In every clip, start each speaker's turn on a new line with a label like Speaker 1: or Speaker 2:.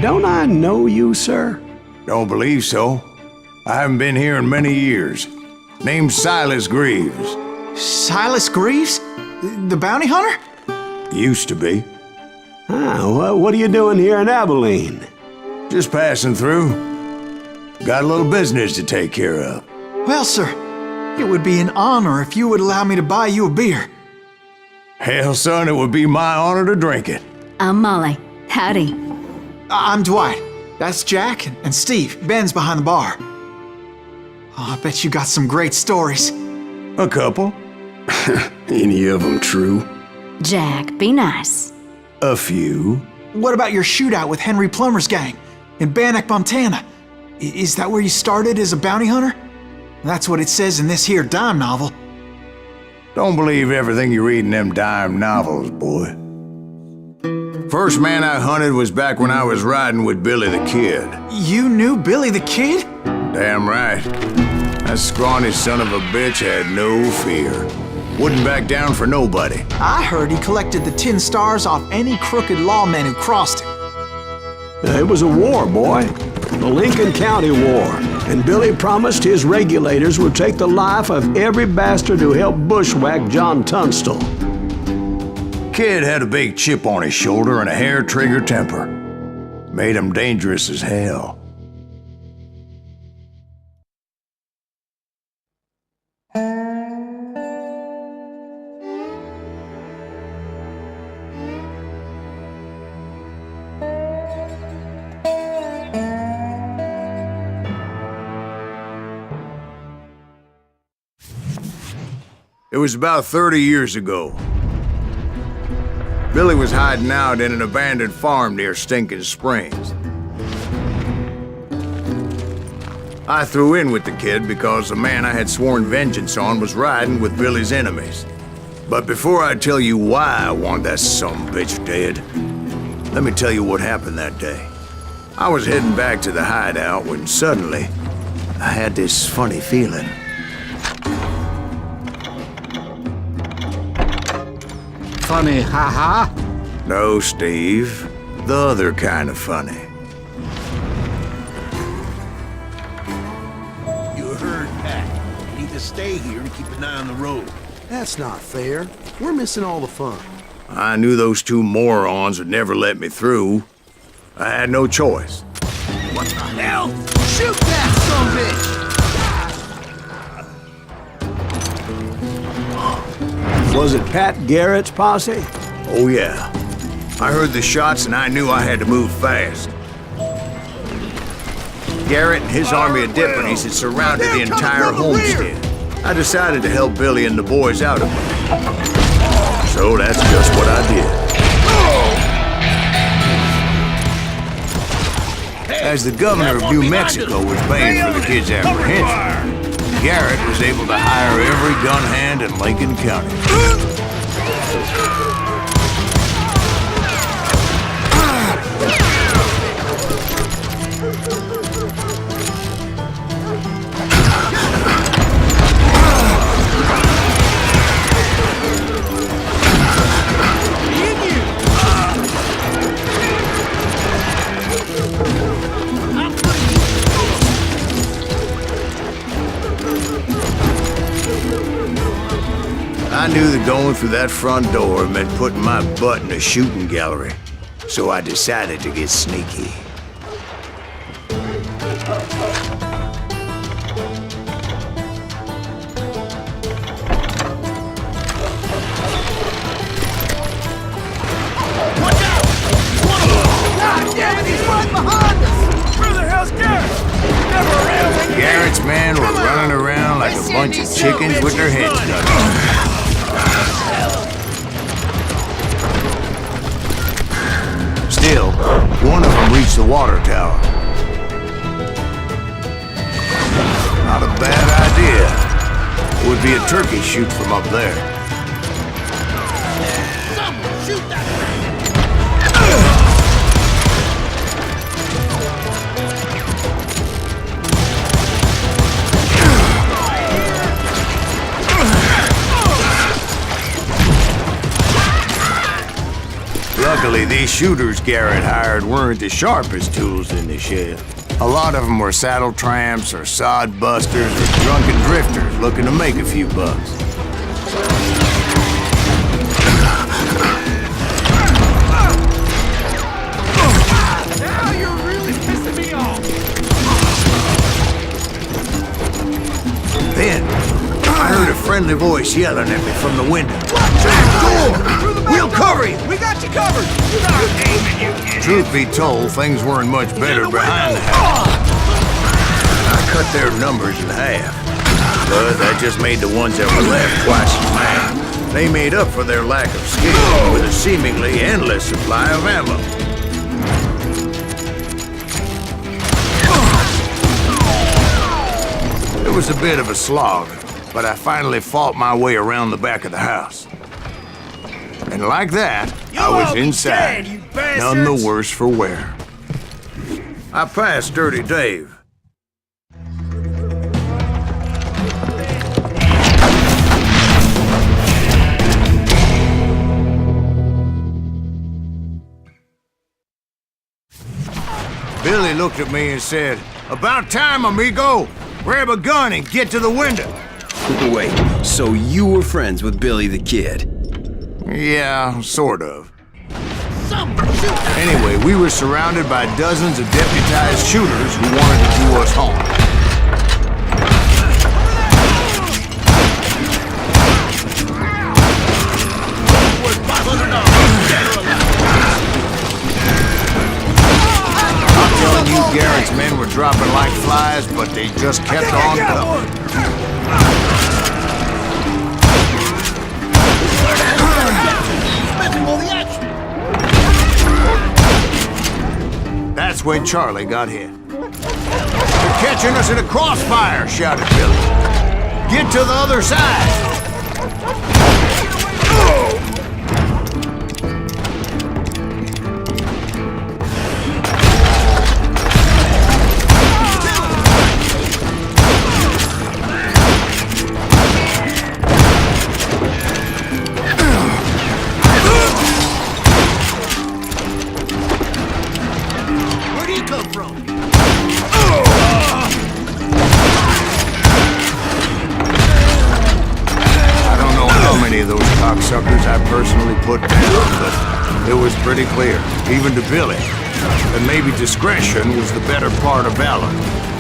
Speaker 1: Don't I know you, sir?
Speaker 2: Don't believe so. I haven't been here in many years. Name's Silas Greaves.
Speaker 3: Silas Greaves? The bounty hunter?
Speaker 2: Used to be.
Speaker 1: What are you doing here in Abilene?
Speaker 2: Just passing through. Got a little business to take care of.
Speaker 3: Well, sir, it would be an honor if you would allow me to buy you a beer.
Speaker 2: Hell, son, it would be my honor to drink it.
Speaker 4: I'm Molly. Howdy.
Speaker 3: I'm Dwight. That's Jack and Steve. Ben's behind the bar. Oh, I bet you got some great stories.
Speaker 2: A couple.
Speaker 1: Any of them true?
Speaker 4: Jack, be nice.
Speaker 2: A few.
Speaker 3: What about your shootout with Henry Plummer's gang in Bannock, Montana? Is that where you started as a bounty hunter? That's what it says in this here dime novel.
Speaker 2: Don't believe everything you read in them dime novels, boy. First man I hunted was back when I was riding with Billy the Kid.
Speaker 3: You knew Billy the Kid?
Speaker 2: Damn right. That scrawny son of a bitch had no fear. Wouldn't back down for nobody.
Speaker 3: I heard he collected the 10 stars off any crooked lawmen who crossed him.
Speaker 1: It was a war, boy. The Lincoln County War. And Billy promised his regulators would take the life of every bastard who helped bushwhack John Tunstall.
Speaker 2: Kid had a big chip on his shoulder and a hair-trigger temper. Made him dangerous as hell. It was about 30 years ago. Billy was hiding out in an abandoned farm near Stinking Springs. I threw in with the kid because the man I had sworn vengeance on was riding with Billy's enemies. But before I tell you why I want that sumbitch dead, let me tell you what happened that day. I was heading back to the hideout when suddenly I had this funny feeling.
Speaker 5: Funny, haha?
Speaker 2: No, Steve. The other kind of funny.
Speaker 6: You heard, Pat. You need to stay here and keep an eye on the road.
Speaker 7: That's not fair. We're missing all the fun.
Speaker 2: I knew those two morons would never let me through. I had no choice.
Speaker 6: What the hell? Shoot that sumbitch!
Speaker 1: Was it Pat Garrett's posse?
Speaker 2: Oh, yeah. I heard the shots and I knew I had to move fast. Garrett and his army of deputies had surrounded the entire homestead. I decided to help Billy and the boys out of it. So that's just what I did. As the governor of New Mexico was paying for the kid's apprehension, Garrett was able to hire every gun hand in Lincoln County. I knew that going through that front door meant putting my butt in a shooting gallery, so I decided to get sneaky.
Speaker 6: Watch out! God damn it, he's right behind us! Where the hell's Garrett? Never around when
Speaker 2: Garrett's men were running around like a bunch of chickens with their heads cut off. Still, one of them reached the water tower. Not a bad idea. It would be a turkey shoot from up there.
Speaker 6: Someone shoot that thing!
Speaker 2: Luckily, these shooters Garrett hired weren't the sharpest tools in the shed. A lot of them were saddle tramps or sod busters or drunken drifters looking to make a few bucks.
Speaker 6: Now you're really pissing me off.
Speaker 2: Then, I heard a friendly voice yelling at me from the window. Back door! We'll cover you!
Speaker 6: We got you covered. Stop aiming, you idiot.
Speaker 2: Truth be told, things weren't much better behind the house. I cut their numbers in half, but that just made the ones that were left twice as mad. They made up for their lack of skill with a seemingly endless supply of ammo. It was a bit of a slog, but I finally fought my way around the back of the house. And like that, I was inside, none the worse for wear. I passed Dirty Dave. Billy looked at me and said, "About time, amigo! Grab a gun and get to the window."
Speaker 8: Wait, so you were friends with Billy the Kid?
Speaker 2: Yeah, sort of. Anyway, we were surrounded by dozens of deputized shooters who wanted to do us harm. I'm telling you, Garrett's men were dropping like flies, but they just kept on coming. That's when Charlie got hit. "They're catching us in a crossfire," shouted Billy. "Get to the other side!" Suckers I personally put down, but it was pretty clear, even to Billy, that maybe discretion was the better part of valor.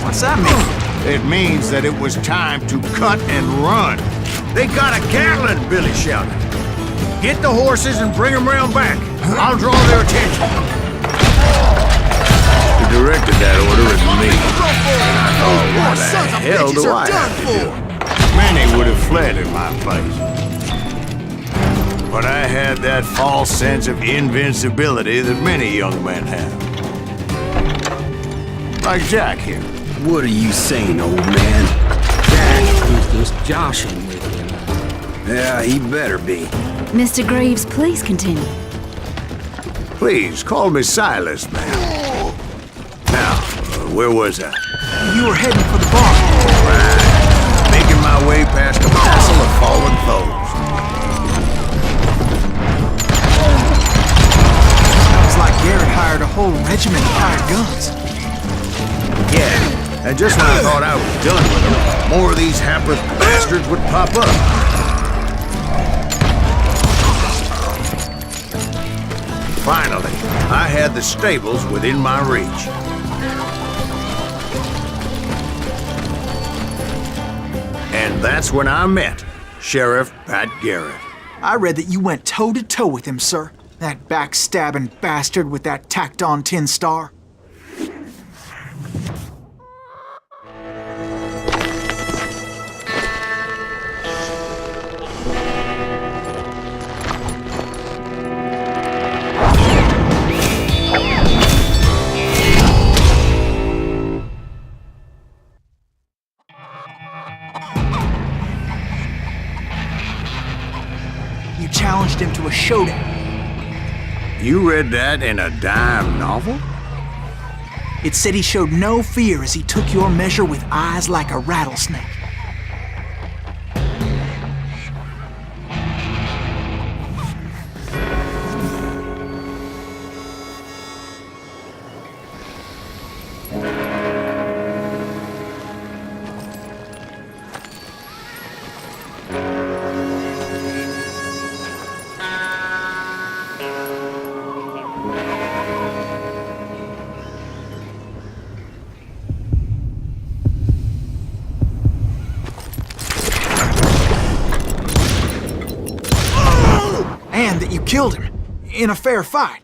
Speaker 3: What's that mean?
Speaker 2: It means that it was time to cut and run. "They got a Gatling!" Billy shouted. "Get the horses and bring them round back. I'll draw their attention." Who directed that order is me. Oh, what the hell do I have to do? Many would have fled in my place. But I had that false sense of invincibility that many young men have. Like Jack here.
Speaker 8: What are you saying, old man?
Speaker 5: He's just joshing with you.
Speaker 8: Yeah, he better be.
Speaker 4: Mr. Greaves, please continue.
Speaker 2: Please, call me Silas, man. Now, where was I?
Speaker 3: You were heading for the bar.
Speaker 2: Right. Making my way past a passel of fallen foes.
Speaker 3: Like Garrett hired a whole regiment of hired guns.
Speaker 2: Yeah, and just when I thought I was done with them, more of these hapless bastards would pop up. Finally, I had the stables within my reach. And that's when I met Sheriff Pat Garrett.
Speaker 3: I read that you went toe-to-toe with him, sir. That backstabbing bastard with that tacked-on tin star. You challenged him to a showdown.
Speaker 2: You read that in a dime novel?
Speaker 3: It said he showed no fear as he took your measure with eyes like a rattlesnake. and that you killed him in a fair fight.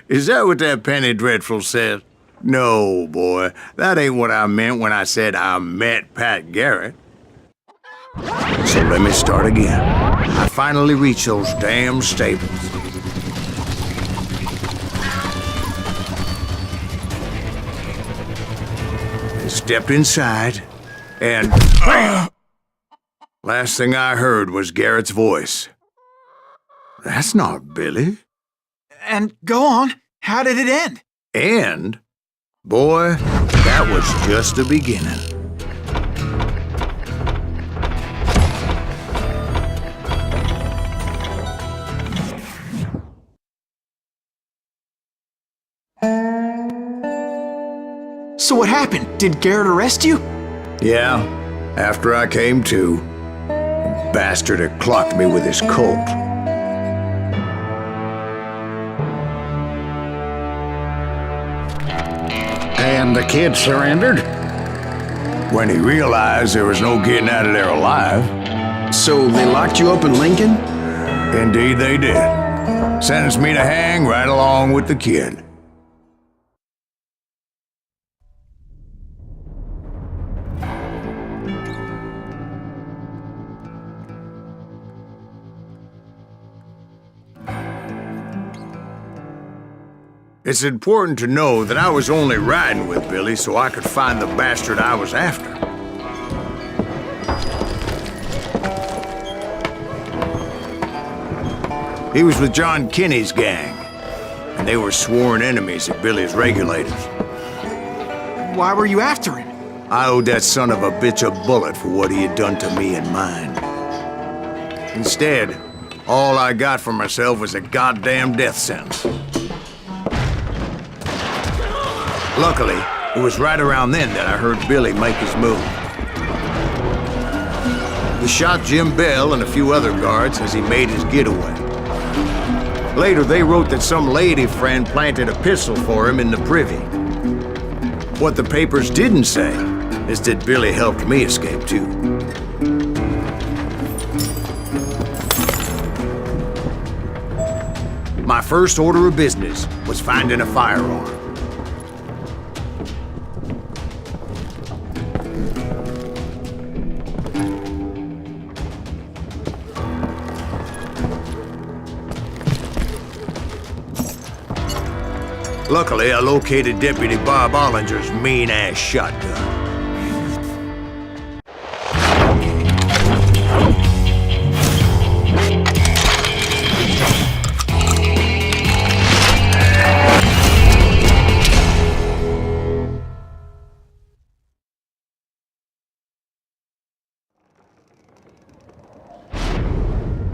Speaker 2: Is that what that Penny Dreadful said? No, boy. That ain't what I meant when I said I met Pat Garrett. So let me start again. I finally reached those damn stables. I stepped inside, and last thing I heard was Garrett's voice. That's not Billy.
Speaker 3: And go on, how did it end?
Speaker 2: And, boy, that was just the beginning.
Speaker 3: So what happened? Did Garrett arrest you?
Speaker 2: Yeah, after I came to, the bastard had clocked me with his Colt.
Speaker 9: And the kid surrendered?
Speaker 2: When he realized there was no getting out of there alive.
Speaker 8: So they locked you up in Lincoln?
Speaker 2: Indeed they did. Sentenced me to hang right along with the kid. It's important to know that I was only riding with Billy so I could find the bastard I was after. He was with John Kinney's gang, and they were sworn enemies of Billy's regulators.
Speaker 3: Why were you after him?
Speaker 2: I owed that son of a bitch a bullet for what he had done to me and mine. Instead, all I got for myself was a goddamn death sentence. Luckily, it was right around then that I heard Billy make his move. He shot Jim Bell and a few other guards as he made his getaway. Later, they wrote that some lady friend planted a pistol for him in the privy. What the papers didn't say is that Billy helped me escape too. My first order of business was finding a firearm. Luckily, I located Deputy Bob Ollinger's mean-ass shotgun.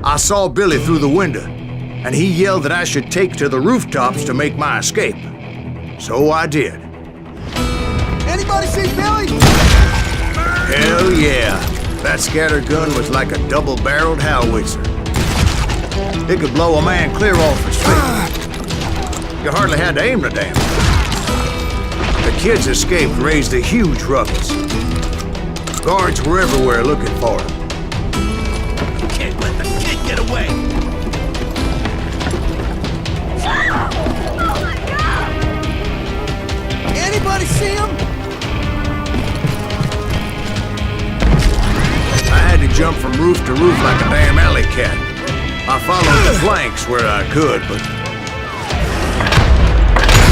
Speaker 2: I saw Billy through the window, and he yelled that I should take to the rooftops to make my escape. So I did.
Speaker 6: Anybody see Billy?
Speaker 2: Hell yeah. That scatter gun was like a double-barreled howitzer. It could blow a man clear off his feet. You hardly had to aim the damn thing. The kids escaped raised a huge ruckus. Guards were everywhere looking for him.
Speaker 6: Can't let the kid get away! Anybody see him?
Speaker 2: I had to jump from roof to roof like a damn alley cat. I followed the planks where I could, but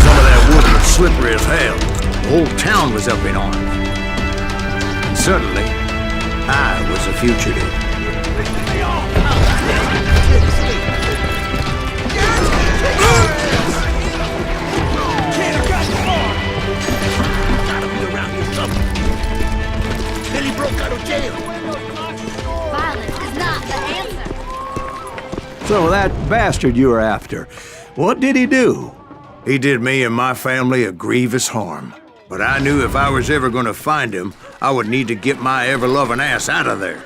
Speaker 2: some of that wood was slippery as hell. The whole town was up in arms. And suddenly, I was a fugitive.
Speaker 6: Billy broke out of jail.
Speaker 4: Violence is not the answer.
Speaker 1: So that bastard you were after, what did he do?
Speaker 2: He did me and my family a grievous harm. But I knew if I was ever going to find him, I would need to get my ever-loving ass out of there.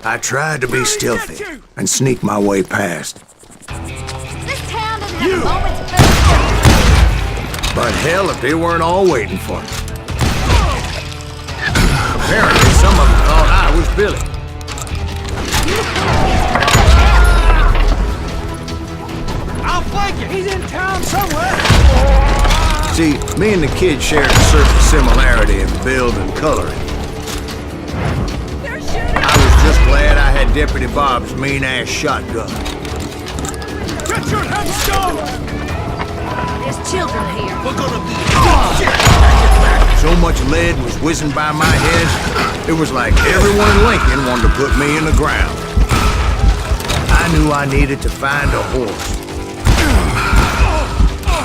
Speaker 2: I tried to be stealthy and sneak my way past.
Speaker 4: This town doesn't have a moment's peace.
Speaker 2: But hell, if they weren't all waiting for me. Apparently, some of them thought I was Billy.
Speaker 6: I'll flank you. He's in town somewhere.
Speaker 2: See, me and the kid shared a certain similarity in build and coloring. I was just glad I had Deputy Bob's mean-ass shotgun.
Speaker 6: Get your heads down.
Speaker 4: There's children here.
Speaker 6: We're gonna be.
Speaker 2: So much lead was whizzing by my head, it was like everyone in Lincoln wanted to put me in the ground. I knew I needed to find a horse.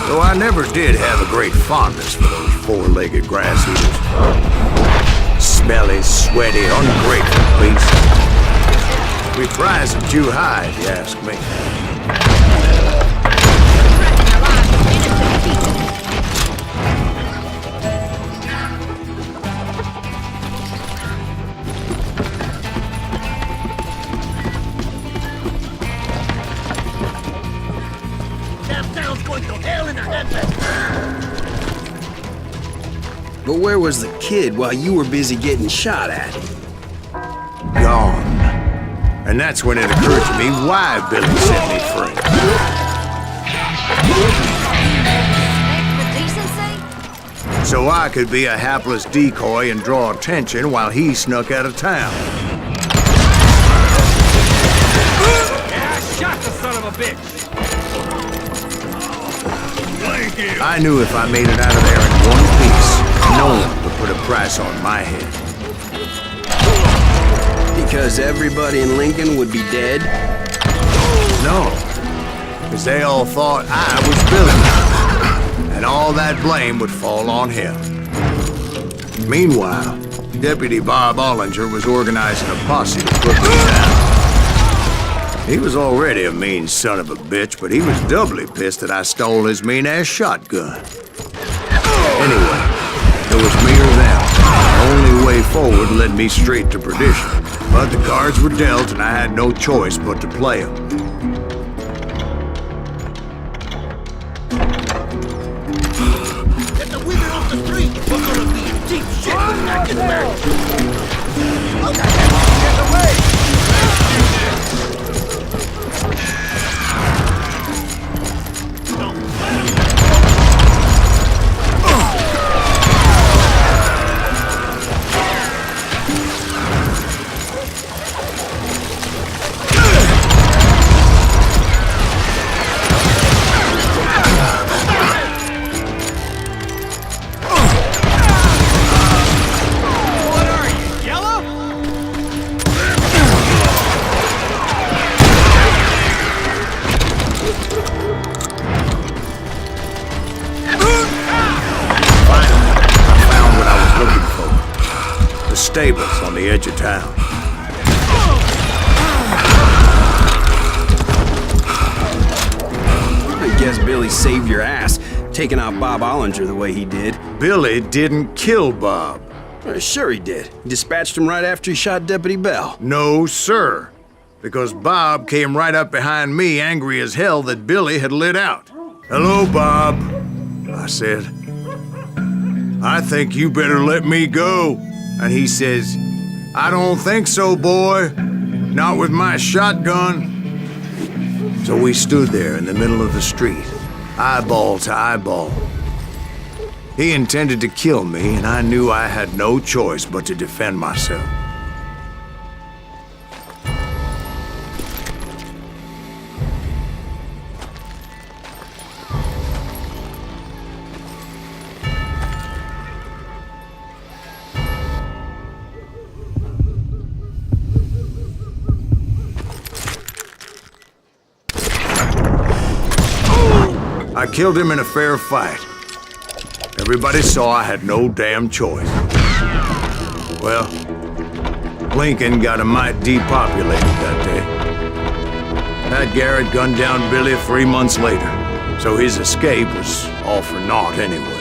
Speaker 2: Though I never did have a great fondness for those four-legged grass eaters. Smelly, sweaty, ungrateful beasts. We prize them too high, if you ask me.
Speaker 8: But where was the kid while you were busy getting shot at?
Speaker 2: Gone. And that's when it occurred to me why Billy set me free.
Speaker 4: For decency?
Speaker 2: So I could be a hapless decoy and draw attention while he snuck out of town.
Speaker 6: Yeah, I shot the son of a bitch.
Speaker 2: I knew if I made it out of there in one piece, no one would put a price on my head.
Speaker 8: Because everybody in Lincoln would be dead?
Speaker 2: No, because they all thought I was Billy, and all that blame would fall on him. Meanwhile, Deputy Bob Ollinger was organizing a posse to put me down. He was already a mean son of a bitch, but he was doubly pissed that I stole his mean-ass shotgun. Anyway, it was me or them. The only way forward led me straight to perdition. But the cards were dealt and I had no choice but to play them.
Speaker 6: Get the wizard off the street. We're gonna be in deep shit when that gets back. Get away!
Speaker 2: Stables on the edge of town.
Speaker 8: I guess Billy saved your ass, taking out Bob Ollinger the way he did.
Speaker 2: Billy didn't kill Bob.
Speaker 8: Sure he did. He dispatched him right after he shot Deputy Bell.
Speaker 2: No, sir. Because Bob came right up behind me, angry as hell that Billy had lit out. Hello, Bob, I said. I think you better let me go. And he says, I don't think so, boy. Not with my shotgun. So we stood there in the middle of the street, eyeball to eyeball. He intended to kill me, and I knew I had no choice but to defend myself. I killed him in a fair fight. Everybody saw I had no damn choice. Well, Lincoln got a mite depopulated that day. Pat Garrett gunned down Billy 3 months later, so his escape was all for naught anyway.